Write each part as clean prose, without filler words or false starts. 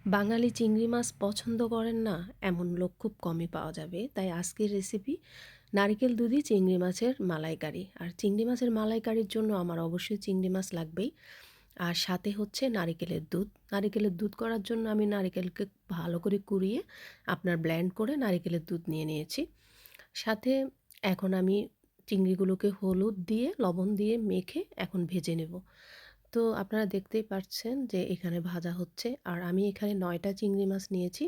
বাঙালি চিংড়ি মাছ পছন্দ করেন না এমন লোক খুব কমই পাওয়া যাবে। তাই আজকের রেসিপি নারিকেল দুধি চিংড়ি মাছের মালাইকারি। আর চিংড়ি মাছের মালাইকারির জন্য আমার অবশ্যই চিংড়ি মাছ লাগবেই। আর সাথে হচ্ছে নারিকেলের দুধ। নারিকেলের দুধ করার জন্য আমি নারিকেলকে ভালো করে কুড়িয়ে আপনার ব্লেন্ড করে নারিকেলের দুধ নিয়ে নিয়েছি। সাথে এখন আমি চিংড়িগুলোকে হলুদ দিয়ে লবণ দিয়ে মেখে এখন ভেজে নেব। তো আপনারা দেখতেই পাচ্ছেন যে এখানে ভাজা হচ্ছে। আর আমি এখানে ৯টা চিংড়ি মাছ নিয়েছি।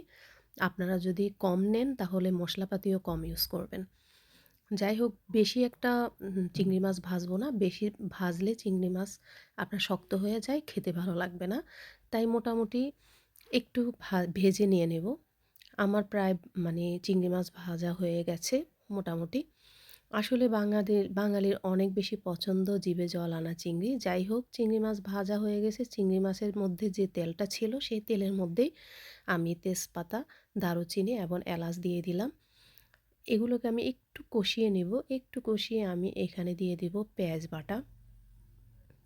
আপনারা যদি কম নেন তাহলে মশলাপাতিও কম ইউজ করবেন। যাই হোক, বেশি একটা চিংড়ি মাছ ভাজবো না। বেশি ভাজলে চিংড়ি মাছ আপনার শক্ত হয়ে যায়, খেতে ভালো লাগবে না। তাই মোটামুটি একটু ভেজে নিয়ে নেব। আমার প্রায় চিংড়ি মাছ ভাজা হয়ে গেছে মোটামুটি। আসলে বাঙালির অনেক বেশি পছন্দ জিভে জল আনা চিংড়ি। যাই হোক, চিংড়ি মাছ ভাজা হয়ে গেছে। চিংড়ি মাছের মধ্যে যে তেলটা ছিল সেই তেলের মধ্যেই আমি তেজপাতা, দারুচিনি এবং এলাচ দিয়ে দিলাম। এগুলোকে আমি একটু কষিয়ে নেব। একটু কষিয়ে আমি এখানে দিয়ে দিব পেঁয়াজ বাটা।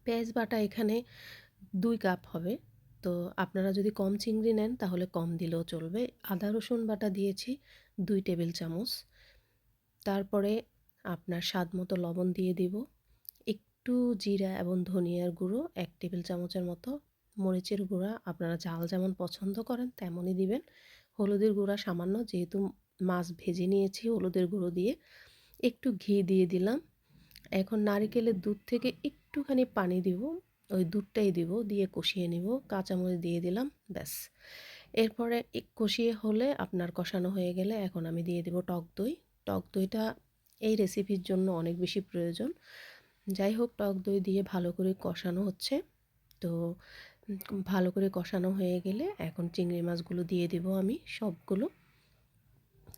পেঁয়াজ বাটা এখানে ২ কাপ হবে। তো আপনারা যদি কম চিংড়ি নেন তাহলে কম দিলেও চলবে। আদা রসুন বাটা দিয়েছি ২ টেবিল চামচ। তারপরে আপনার স্বাদ মতো লবণ দিয়ে দিব। একটু জিরা এবং ধনিয়ার গুঁড়ো ১ টেবিল চামচের মতো। মরিচের গুঁড়া আপনারা ঝাল যেমন পছন্দ করেন তেমনই দিবেন। হলুদের গুঁড়া সামান্য, যেহেতু মাছ ভেজে নিয়েছি হলুদের গুঁড়ো দিয়ে। একটু ঘি দিয়ে দিলাম। এখন নারিকেলের দুধ থেকে একটুখানি পানি দিব, ওই দুধটাই দিব, দিয়ে কষিয়ে নিব। কাঁচামরিচ দিয়ে দিলাম, ব্যাস। এরপরে কষিয়ে হলে আপনার কষানো হয়ে গেলে এখন আমি দিয়ে দিব টক দই। টক দইটা এই রেসিপির জন্য অনেক বেশি প্রয়োজন। যাই হোক, টক দই দিয়ে ভালো করে কষানো হচ্ছে। তো ভালো করে কষানো হয়ে গেলে এখন চিংড়ি মাছগুলো দিয়ে দিব আমি সবগুলো।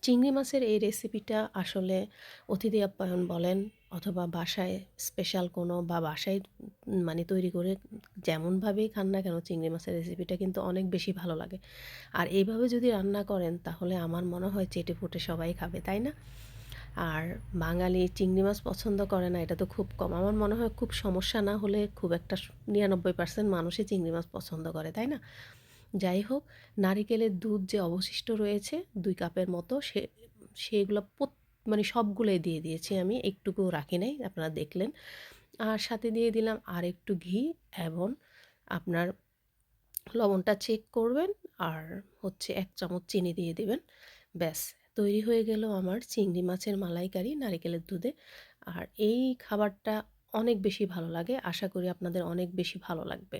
চিংড়ি মাছের এই রেসিপিটা আসলে অতিথি আপ্যায়ন বলেন অথবা বাসায় স্পেশাল কোনো বা বাসায় তৈরি করে যেমনভাবেই খান না কেন, চিংড়ি মাছের রেসিপিটা কিন্তু অনেক বেশি ভালো লাগে। আর এইভাবে যদি রান্না করেন তাহলে আমার মনে হয় চেটেপুটে সবাই খাবে, তাই না? আর বাঙালি চিংড়ি মাছ পছন্দ করে না এটা তো খুব কম। আমার মনে হয় খুব সমস্যা না হলে খুব একটা ৯৯% মানুষই চিংড়ি মাছ পছন্দ করে, তাই না? যাই হোক, নারিকেলের দুধ যে অবশিষ্ট রয়েছে ২ কাপের মতো সেগুলো সবগুলোই দিয়ে দিয়েছি আমি, একটুকুও রাখি নাই, আপনারা দেখলেন। আর সাথে দিয়ে দিলাম আরেকটু ঘি এবং আপনার লবণটা চেক করবেন। আর হচ্ছে ১ চামচ চিনি দিয়ে দিবেন। ব্যাস, তৈরি হয়ে গেল আমার চিংড়ি মাছের মালাইকারি নারিকেলের দুধে। আর এই খাবারটা অনেক বেশি ভালো লাগে। আশা করি আপনাদের অনেক বেশি ভালো লাগবে।